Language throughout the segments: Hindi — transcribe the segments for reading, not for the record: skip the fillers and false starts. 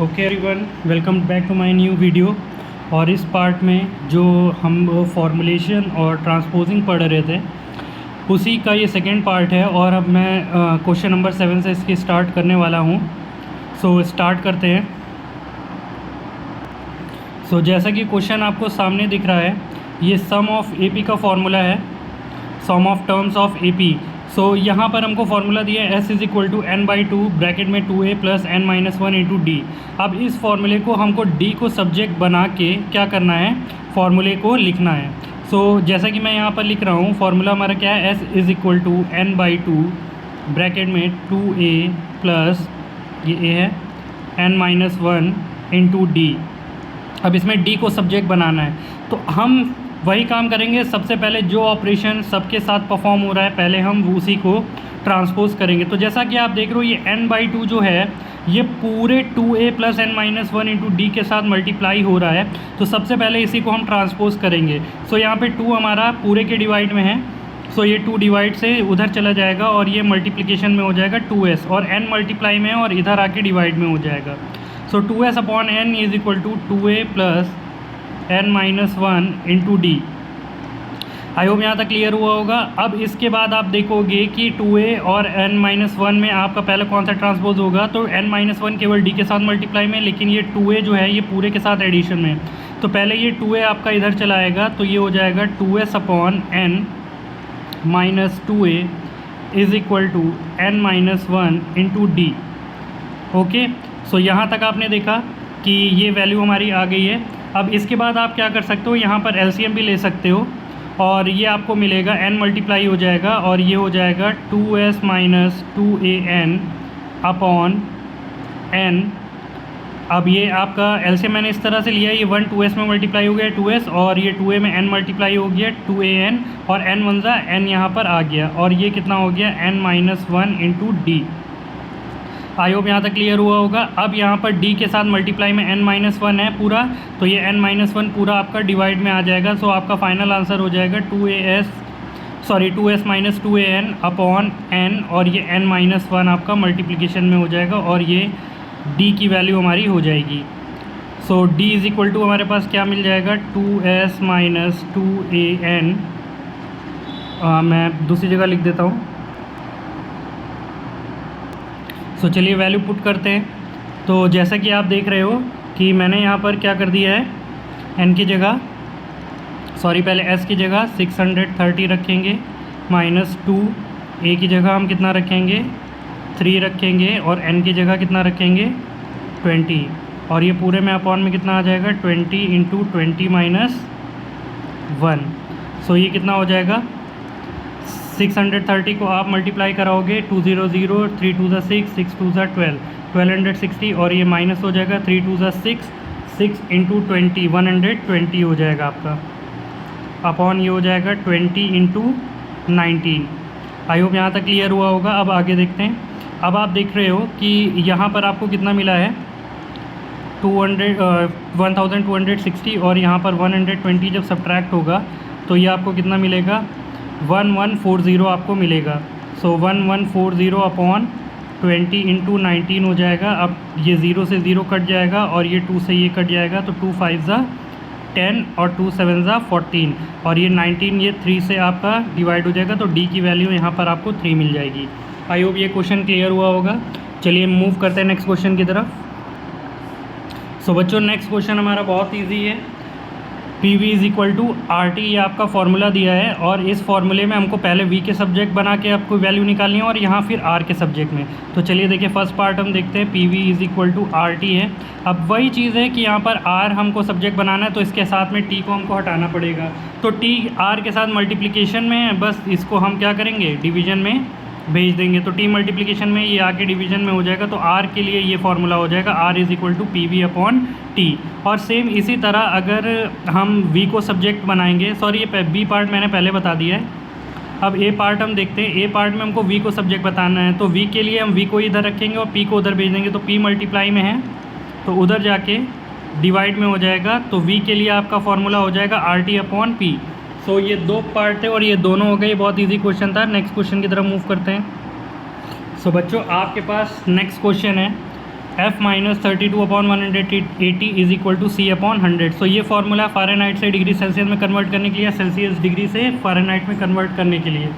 Okay everyone, welcome back to my new video. और इस पार्ट में जो हम फॉर्मुलेशन और ट्रांसपोजिंग पढ़ रहे थे उसी का ये सेकेंड पार्ट है। और अब मैं क्वेश्चन नंबर 7 से इसकी स्टार्ट करने वाला हूँ। सो स्टार्ट करते हैं। सो जैसा कि क्वेश्चन आपको सामने दिख रहा है, ये सम ऑफ एपी का फॉर्मूला है, सम ऑफ टर्म्स ऑफ एपी। सो यहाँ पर हमको फार्मूला दिया है S = n/2 ब्रैकेट में 2a + n-1 × d। अब इस फार्मूले को हमको d को सब्जेक्ट बना के क्या करना है, फार्मूले को लिखना है। सो जैसा कि मैं यहाँ पर लिख रहा हूँ, फार्मूला हमारा क्या है, S = n/2 ब्रैकेट में 2a प्लस ये a है n-1 × d। अब इसमें d को सब्जेक्ट बनाना है, तो हम वही काम करेंगे। सबसे पहले जो ऑपरेशन सबके साथ परफॉर्म हो रहा है, पहले हम उसी को ट्रांसपोज करेंगे। तो जैसा कि आप देख रहे हो, ये n/2 जो है ये पूरे 2a + n-1 × d के साथ मल्टीप्लाई हो रहा है। तो सबसे पहले इसी को हम ट्रांसपोज करेंगे। सो यहाँ पे 2 हमारा पूरे के डिवाइड में है, सो ये 2 डिवाइड से उधर चला जाएगा और ये मल्टीप्लिकेशन में हो जाएगा 2s, और n मल्टीप्लाई में है और इधर आके डिवाइड में हो जाएगा। सो 2s/n = 2a + n-1 × d। I hope यहाँ तक क्लियर हुआ होगा। अब इसके बाद आप देखोगे कि 2a और n-1 में आपका पहले कौन सा ट्रांसपोज होगा, तो n-1 केवल d के साथ मल्टीप्लाई में, लेकिन ये 2a जो है ये पूरे के साथ एडिशन में। तो पहले ये 2a आपका इधर चला आएगा, तो ये हो जाएगा 2s/n - 2a = n-1 × d। Okay, सो यहाँ तक आपने देखा कि ये वैल्यू हमारी आ गई है। अब इसके बाद आप क्या कर सकते हो, यहाँ पर एलसीएम भी ले सकते हो और ये आपको मिलेगा n मल्टीप्लाई हो जाएगा और ये हो जाएगा 2s - 2an / n। अब ये आपका एलसीएम मैंने इस तरह से लिया, ये 1 2s में मल्टीप्लाई हो गया 2s, और ये 2a में n मल्टीप्लाई हो गया 2an, और n n यहाँ पर आ गया, और ये कितना हो गया n-1 × d। आई होप यहाँ तक क्लियर हुआ होगा। अब यहाँ पर d के साथ मल्टीप्लाई में n-1 है पूरा, तो ये n-1 पूरा आपका डिवाइड में आ जाएगा। सो आपका फाइनल आंसर हो जाएगा 2s - 2an / n, और ये n-1 आपका मल्टीप्लिकेशन में हो जाएगा और ये d की वैल्यू हमारी हो जाएगी। सो d = हमारे पास क्या मिल जाएगा, 2s - 2an। मैं दूसरी जगह लिख देता हूँ। सो चलिए वैल्यू पुट करते हैं। तो जैसा कि आप देख रहे हो कि मैंने यहाँ पर क्या कर दिया है, n की जगह पहले s की जगह 630 रखेंगे -2, a की जगह हम कितना रखेंगे 3 रखेंगे, और n की जगह कितना रखेंगे 20, और ये पूरे में अपॉन में कितना आ जाएगा 20 × 20 - 1। सो ये कितना हो जाएगा, 630 को आप मल्टीप्लाई कराओगे 2 0 0, 3 2 6, 6 2 12, 1260, और ये माइनस हो जाएगा 3 2 6, 6 × 20 120 हो जाएगा आपका, अपॉन ये हो जाएगा 20 × 19। आई होप यहाँ तक क्लियर हुआ होगा। अब आगे देखते हैं। अब आप देख रहे हो कि यहाँ पर आपको कितना मिला है 1260, और यहाँ पर 120 जब सब्ट्रैक्ट होगा तो ये आपको कितना मिलेगा 1140 आपको मिलेगा। सो 1140 / 20 × 19 हो जाएगा। अब ये 0 से 0 कट जाएगा और ये 2 से ये कट जाएगा, तो 2 5 = 10 और 2 7 = 14, और ये 19 ये 3 से आपका डिवाइड हो जाएगा, तो d की वैल्यू यहाँ पर आपको 3 मिल जाएगी। आई होप ये क्वेश्चन क्लियर हुआ होगा। चलिए मूव करते हैं नेक्स्ट क्वेश्चन की तरफ। सो बच्चों, नेक्स्ट क्वेश्चन हमारा बहुत ईजी है। PV = RT, ये आपका फार्मूला दिया है, और इस फार्मूले में हमको पहले V के सब्जेक्ट बना के आपको वैल्यू निकालनी है और यहाँ फिर R के सब्जेक्ट में। तो चलिए देखिए, फर्स्ट पार्ट हम देखते हैं। PV = RT है। अब वही चीज़ है कि यहाँ पर R हमको सब्जेक्ट बनाना है, तो इसके साथ में T को हमको हटाना पड़ेगा। तो T R के साथ मल्टीप्लिकेशन में है, बस इसको हम क्या करेंगे, डिवीज़न में भेज देंगे। तो T मल्टीप्लिकेशन में, ये आके डिवीज़न में हो जाएगा। तो R के लिए ये फार्मूला हो जाएगा R = PV/T। और सेम इसी तरह अगर हम V को सब्जेक्ट बनाएंगे, सॉरी ये B पार्ट मैंने पहले बता दिया है। अब A पार्ट हम देखते हैं। A पार्ट में हमको V को सब्जेक्ट बताना है, तो V के लिए हम V को इधर रखेंगे और P को उधर भेज देंगे। तो P मल्टीप्लाई में है, तो उधर जाके डिवाइड में हो जाएगा। तो V के लिए आपका फार्मूला हो जाएगा RT/P। सो ये 2 पार्ट थे और ये दोनों हो गए। बहुत इजी क्वेश्चन था। नेक्स्ट क्वेश्चन की तरफ मूव करते हैं। सो बच्चों, आपके पास नेक्स्ट क्वेश्चन है F minus 32 upon 180 is equal to C upon 100। So ये फार्मूला फ़ारेनहाइट से डिग्री सेल्सियस में कन्वर्ट करने के लिए, सेल्सियस डिग्री से फ़ारेनहाइट में कन्वर्ट करने के लिए।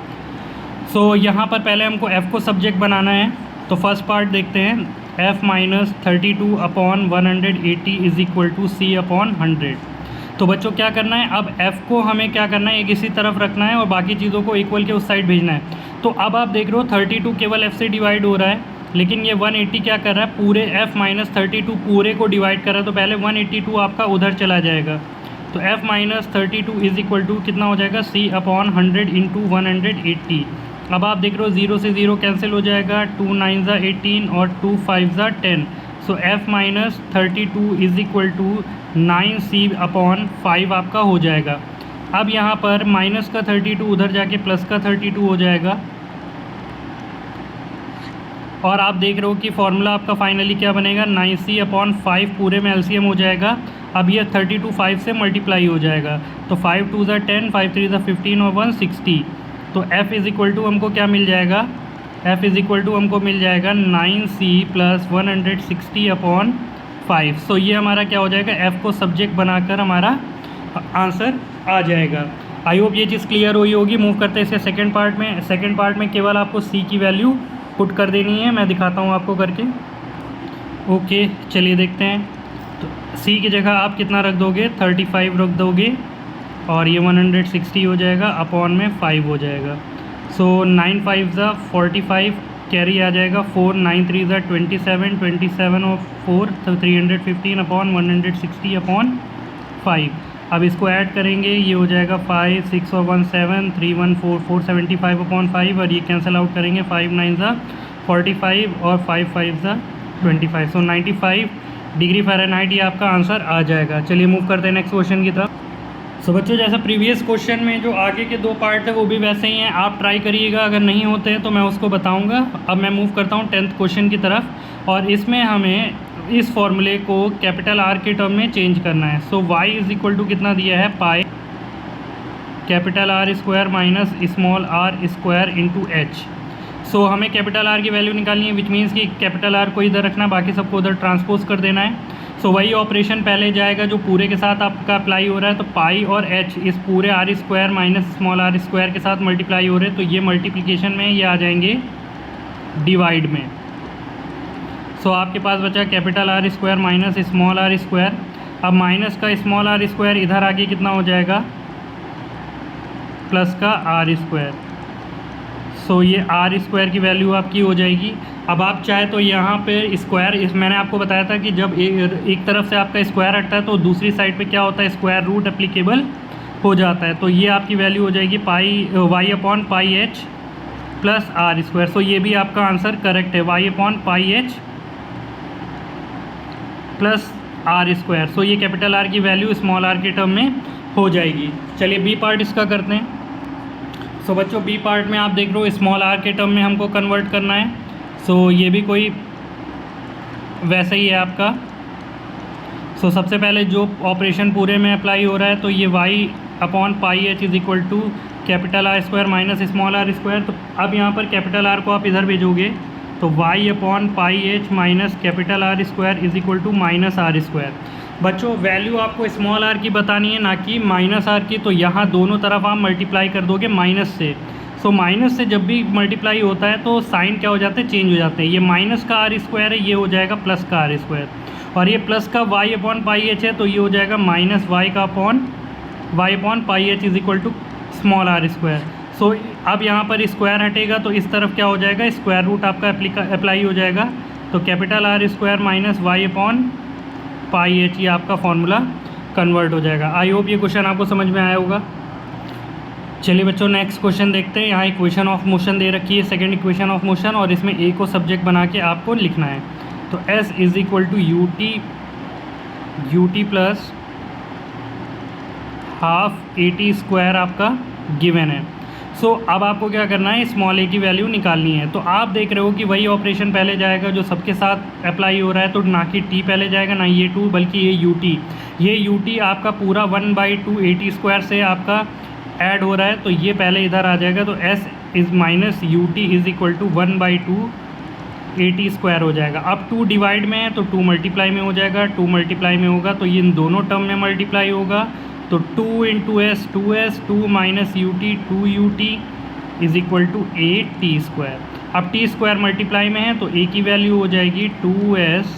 सो यहाँ पर पहले हमको F को सब्जेक्ट बनाना है। तो फर्स्ट पार्ट देखते हैं, F minus 32 upon 180 is equal to C upon 100। तो बच्चों क्या करना है, अब F को हमें क्या करना है, एक इसी तरफ रखना है और बाकी चीज़ों को इक्वल के उस साइड भेजना है। तो अब आप देख रहे हो 32 केवल F से डिवाइड हो रहा है, लेकिन ये 180 क्या कर रहा है, पूरे F माइनस 32 पूरे को डिवाइड कर रहा है। तो पहले 182 आपका उधर चला जाएगा। तो F minus 32 is equal to कितना हो जाएगा, C अपॉन 100 इंटू 180। अब आप देख रहे हो 0 से 0 कैंसिल हो जाएगा, 2 9 ज़ा 18 और 2 5 ज़ा 10। So F minus 32 is equal to 9C upon 5 आपका हो जाएगा। अब यहाँ पर माइनस का 32 उधर जाके प्लस का 32 हो जाएगा, और आप देख रहे हो कि फॉर्मूला आपका फाइनली क्या बनेगा, 9C अपॉन 5 पूरे में LCM हो जाएगा। अब ये 32 5 से मल्टीप्लाई हो जाएगा। तो 5 2 ज़ा 10, 5 3 ज़ा 15 और 1 60। तो F इज़ इक्वल टू हमको क्या मिल जाएगा, F इज़ इक्वल टू हमको मिल जाएगा 9C प्लस 160 अपॉन 5। सो ये हमारा क्या हो जाएगा, F को सब्जेक्ट बनाकर हमारा आंसर आ जाएगा। आई होप ये चीज़ क्लियर हुई होगी। मूव करते हैं इसके सेकेंड पार्ट में। सेकेंड पार्ट में केवल आपको C की वैल्यू पुट कर देनी है, मैं दिखाता हूँ आपको करके। ओके चलिए देखते हैं। तो C की जगह आप कितना रख दोगे, 35 रख दोगे, और ये 160 हो जाएगा, अपॉन में 5 हो जाएगा। सो 9 5 ज़ा 45 कैरी आ जाएगा, 4 9 3 ज़ा 27, 27 और 4 तो 315 अपॉन 160 अपॉन 5। अब इसको ऐड करेंगे, ये हो जाएगा 5 6 और 1 7 3 1 4 475 अपॉन 5, और ये कैंसिल आउट करेंगे, 5 9 ज़ा 45 और 5 5 ज़ा 25। सो 95 डिग्री फ़ारेनहाइट ये आपका आंसर आ जाएगा। चलिए मूव करते हैं नेक्स्ट क्वेश्चन की तरफ। सो बच्चों जैसा प्रीवियस क्वेश्चन में जो आगे के 2 पार्ट थे वो भी वैसे ही हैं, आप ट्राई करिएगा, अगर नहीं होते हैं तो मैं उसको बताऊंगा। अब मैं मूव करता हूं 10th क्वेश्चन की तरफ, और इसमें हमें इस फॉर्मूले को कैपिटल R के टर्म में चेंज करना है। So y is equal to कितना दिया है, pi capital R square minus small r square into H. So हमें कैपिटल R की वैल्यू निकालनी है, विच मीन्स कि कैपिटल R को इधर रखना, बाकी सबको उधर ट्रांसपोज कर देना है। सो वही ऑपरेशन पहले जाएगा जो पूरे के साथ आपका अप्लाई हो रहा है। तो पाई और एच इस पूरे R square minus small r square के साथ मल्टीप्लाई हो रहे हैं, तो ये मल्टीप्लिकेशन में ये आ जाएंगे डिवाइड में। सो आपके पास बचा capital R square minus small r square. अब माइनस का स्मॉल r स्क्वायर इधर आगे कितना हो जाएगा, प्लस का r स्क्वायर। सो ये r स्क्वायर की वैल्यू आपकी हो जाएगी। अब आप चाहे तो यहाँ पे स्क्वायर, मैंने आपको बताया था कि जब एक तरफ से आपका स्क्वायर हटता है तो दूसरी साइड पे क्या होता है, स्क्वायर रूट एप्लीकेबल हो जाता है। तो ये आपकी वैल्यू हो जाएगी pi y upon pi H plus r square. So ये भी आपका आंसर करेक्ट है, y upon pi H plus r square. So ये कैपिटल R की वैल्यू स्मॉल r के टर्म में हो जाएगी। चलिए बी पार्ट इसका करते हैं। सो बच्चों बी पार्ट में आप देख रहे हो स्मॉल r के टर्म में हमको कन्वर्ट करना है। सो ये भी कोई वैसा ही है आपका। सो सबसे पहले जो ऑपरेशन पूरे में अप्लाई हो रहा है, तो ये y upon pi H is equal to capital R square minus small r square. तो अब यहाँ पर कैपिटल R को आप इधर भेजोगे, तो y upon pi H minus capital R square is equal to minus r square. बच्चों वैल्यू आपको स्मॉल r की बतानी है, ना कि माइनस r की। तो यहाँ दोनों तरफ आप मल्टीप्लाई कर दोगे माइनस से। सो माइनस से जब भी मल्टीप्लाई होता है तो साइन क्या हो जाते हैं, चेंज हो जाते हैं। ये माइनस का r स्क्वायर है, ये हो जाएगा प्लस का r स्क्वायर, और ये प्लस का y अपॉन पाई एच है, तो ये हो जाएगा माइनस y का upon y upon pi H is equal to small r square. So अब यहाँ पर स्क्वायर हटेगा तो इस तरफ क्या हो जाएगा, स्क्वायर रूट आपका अप्लाई हो जाएगा। तो capital R square minus y upon pi H ये आपका फॉर्मूला कन्वर्ट हो जाएगा। आई होप ये क्वेश्चन आपको समझ में आया होगा। चलिए बच्चों नेक्स्ट क्वेश्चन देखते हैं। यहाँ इक्वेशन ऑफ मोशन दे रखी है, सेकंड इक्वेशन ऑफ मोशन, और इसमें ए को सब्जेक्ट बना के आपको लिखना है। तो S is equal to U T plus half AT square आपका गिवन है। सो अब आपको क्या करना है, स्मॉल a की वैल्यू निकालनी है। तो आप देख रहे हो कि वही ऑपरेशन पहले जाएगा जो सबके साथ अप्लाई हो रहा है। तो ना कि t पहले जाएगा, ना ये 2, बल्कि ये ut। ये ut आपका पूरा 1/2 AT स्क्वायर से आपका ऐड हो रहा है, तो ये पहले इधर आ जाएगा। तो s is minus ut is equal to 1/2 A T square हो जाएगा। अब 2 डिवाइड में है तो 2 मल्टीप्लाई में हो जाएगा, 2 मल्टीप्लाई में होगा तो ये इन दोनों टर्म में मल्टीप्लाई होगा, तो 2 into S 2s, 2 minus U T 2ut is equal to A T square. अब टी स्क्वायर मल्टीप्लाई में है तो ए की वैल्यू हो जाएगी 2s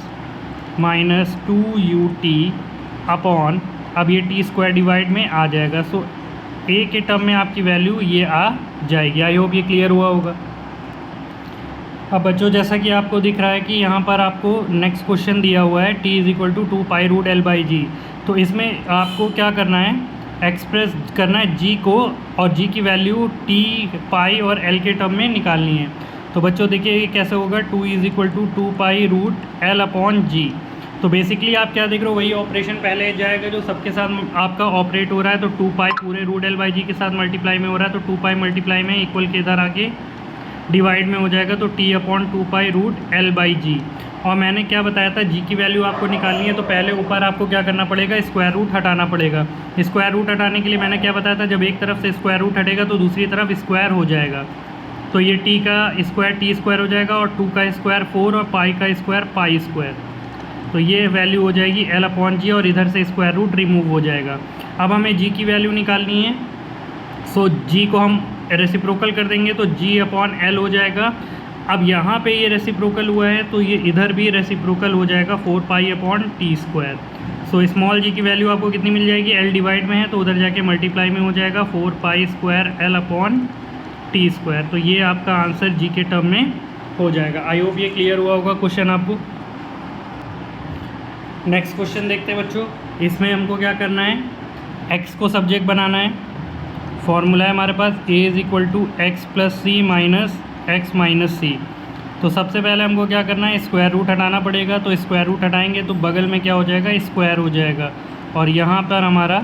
माइनस 2ut अपॉन, अब ये टी स्क्वायर डिवाइड में आ जाएगा, सो ए के टर्म में आपकी वैल्यू ये आ जाएगी। आई होप ये क्लियर हुआ होगा। अब बच्चों जैसा कि आपको दिख रहा है कि यहाँ पर आपको नेक्स्ट क्वेश्चन दिया हुआ है t is equal to 2 pi root L by G. तो इसमें आपको क्या करना है, एक्सप्रेस करना है g को, और g की वैल्यू t पाई और l के टर्म में निकालनी है। तो बच्चों देखिए ये कैसे होगा, 2 is equal to 2 pi root L upon G. तो बेसिकली आप क्या देख रहे हो, वही ऑपरेशन पहले जाएगा जो सबके साथ आपका ऑपरेट हो रहा है। तो 2 पाई पूरे रूट एल बाई जी के साथ मल्टीप्लाई में हो रहा है, तो 2 पाई मल्टीप्लाई में इक्वल के इधर आके डिवाइड में हो जाएगा, तो t upon 2 pi root L by G. और मैंने क्या बताया था, g की वैल्यू आपको निकालनी है तो पहले ऊपर आपको क्या करना पड़ेगा, स्क्वायर रूट हटाना पड़ेगा। स्क्वायर रूट हटाने के लिए मैंने क्या बताया था, जब एक तरफ से स्क्वायर रूट हटेगा तो दूसरी तरफ स्क्वायर हो जाएगा। तो ये t का स्क्वायर t स्क्वायर हो जाएगा, और 2 का स्क्वायर 4, और पाई का स्क्वायर पाई स्क्वायर। तो ये वैल्यू हो जाएगी l अपॉन जी, और इधर से स्क्वायर रूट रिमूव हो जाएगा। अब हमें g की वैल्यू निकालनी है, सो g को हम रेसिप्रोकल कर देंगे तो g अपॉन l हो जाएगा। अब यहाँ पे ये रेसिप्रोकल हुआ है तो ये इधर भी रेसिप्रोकल हो जाएगा, 4 pi upon T square. So small g की वैल्यू आपको कितनी मिल जाएगी, l डिवाइड में है तो उधर जाके मल्टीप्लाई में हो जाएगा, 4 pi square l upon T square. तो ये आपका आंसर g के टर्म में हो जाएगा। आई होप ये क्लियर हुआ होगा क्वेश्चन आपको। नेक्स्ट क्वेश्चन देखते हैं बच्चों। इसमें हमको क्या करना है, x को सब्जेक्ट बनाना है। फॉर्मूला है हमारे पास a is equal to X plus C minus X minus C. तो सबसे पहले हमको क्या करना है, स्क्वायर रूट हटाना पड़ेगा। तो स्क्वायर रूट हटाएंगे तो बगल में क्या हो जाएगा, स्क्वायर हो जाएगा, और यहाँ पर हमारा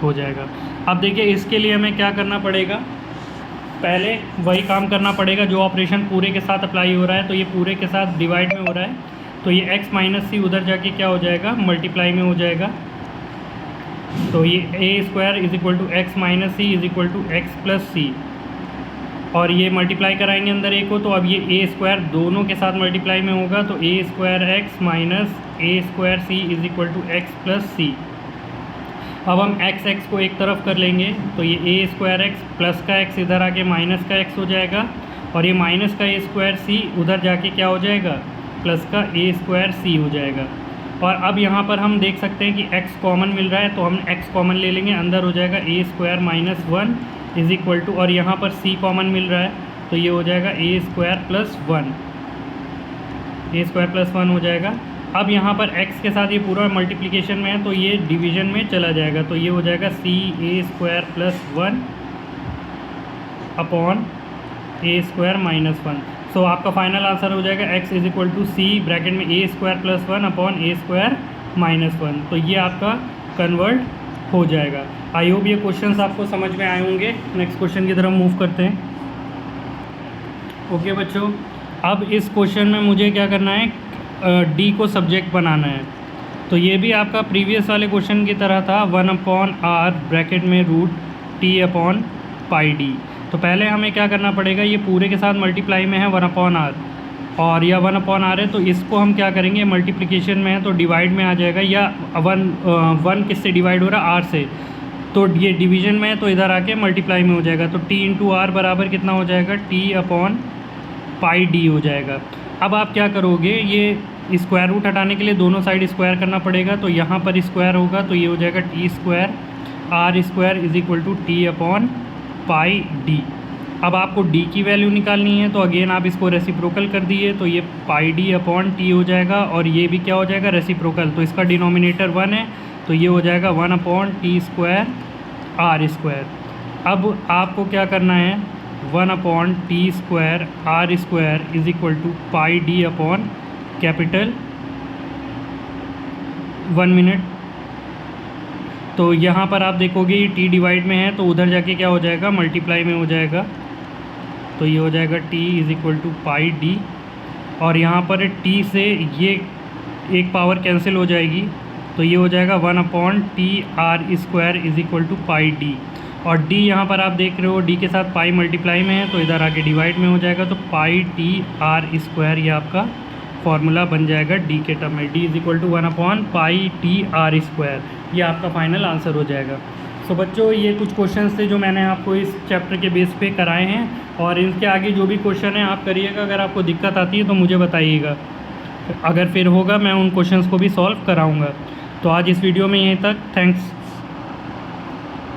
हो जाएगा। अब देखिए इसके लिए हमें क्या करना पड़ेगा, पहले वही काम करना पड़ेगा जो ऑपरेशन पूरे के साथ अप्लाई हो रहा है। तो ये पूरे के साथ डिवाइड में हो रहा है, तो ये x माइनस सी उधर जाके क्या हो जाएगा, मल्टीप्लाई में हो जाएगा। तो ये A square is equal to X minus C is equal to X plus C, और ये मल्टीप्लाई कराएंगे अंदर ए को, तो अब ये ए स्क्वायर दोनों के साथ मल्टीप्लाई में होगा, तो A square X minus A square C is equal to X plus C. अब हम एक्स को एक तरफ कर लेंगे, तो ये ए स्क्वायर एक्स प्लस का एक्स इधर आके माइनस का एक्स हो जाएगा, और ये माइनस का ए स्क्वायर सी उधर जाके क्या हो जाएगा, प्लस का ए स्क्वायर सी हो जाएगा। और अब यहाँ पर हम देख सकते हैं कि x कॉमन मिल रहा है, तो हम x कॉमन ले लेंगे, अंदर हो जाएगा A square minus 1 is equal to, और यहाँ पर c कॉमन मिल रहा है तो ये हो जाएगा A square plus 1, A square plus 1 हो जाएगा। अब यहाँ पर x के साथ ये पूरा मल्टीप्लिकेशन में है तो ये डिवीज़न में चला जाएगा, तो ये हो जाएगा c A square plus 1 upon A square minus 1। So आपका फाइनल आंसर हो जाएगा x is equal to C bracket में A square plus 1 upon A square minus 1। तो ये आपका कन्वर्ट हो जाएगा। आई होप ये क्वेश्चंस आपको समझ में आए होंगे। नेक्स्ट क्वेश्चन की तरफ मूव करते हैं। ओके बच्चों, अब इस क्वेश्चन में मुझे क्या करना है, डी को सब्जेक्ट बनाना है। तो ये भी आपका प्रीवियस वाले क्वेश्चन की तरह था, 1 अपॉन आर ब्रैकेट में root T upon pi D. तो पहले हमें क्या करना पड़ेगा, ये पूरे के साथ मल्टीप्लाई में है 1 अपॉन आर, और यह 1 अपॉन आर है तो इसको हम क्या करेंगे, मल्टीप्लिकेशन में है तो डिवाइड में आ जाएगा, या 1 किससे डिवाइड हो रहा है, आर से, तो ये डिवीज़न में है तो इधर आके मल्टीप्लाई में हो जाएगा। तो टी इंटू आर बराबर कितना हो जाएगा, टी अपॉन पाई डी हो जाएगा। अब आप क्या करोगे, ये स्क्वायर रूट हटाने के लिए दोनों साइड स्क्वायर करना पड़ेगा, तो यहाँ पर स्क्वायर होगा तो ये हो जाएगा T square R square is equal to T upon pi D. अब आपको डी की वैल्यू निकालनी है, तो अगेन आप इसको रेसिप्रोकल कर दिए तो ये पाई डी अपॉन टी हो जाएगा, और ये भी क्या हो जाएगा, रेसिप्रोकल, तो इसका डिनोमिनेटर 1 है तो ये हो जाएगा 1 upon T square R square. अब आपको क्या करना है, 1 upon T square R square is equal to pi D upon capital 1 minute. तो यहाँ पर आप देखोगे ये टी डिवाइड में है तो उधर जाके क्या हो जाएगा, मल्टीप्लाई में हो जाएगा, तो ये हो जाएगा T is equal to pi D, और यहाँ पर टी से ये एक पावर कैंसिल हो जाएगी तो ये हो जाएगा 1 upon T R square is equal to pi D. और डी यहाँ पर आप देख रहे हो डी के साथ पाई मल्टीप्लाई में है, तो इधर आके डिवाइड में हो जाएगा, तो पाई टी आर स्क्वायर ये आपका फॉर्मूला बन जाएगा डी के टर्म में। D is equal to 1/π/t r², ये आपका फाइनल आंसर हो जाएगा। सो बच्चों ये कुछ क्वेश्चंस थे जो मैंने आपको इस चैप्टर के बेस पे कराए हैं, और इनके आगे जो भी क्वेश्चन है आप करिएगा। अगर आपको दिक्कत आती है तो मुझे बताइएगा, अगर फिर होगा मैं उन क्वेश्चंस को भी सॉल्व कराऊँगा। तो आज इस वीडियो में यहीं तक, थैंक्स।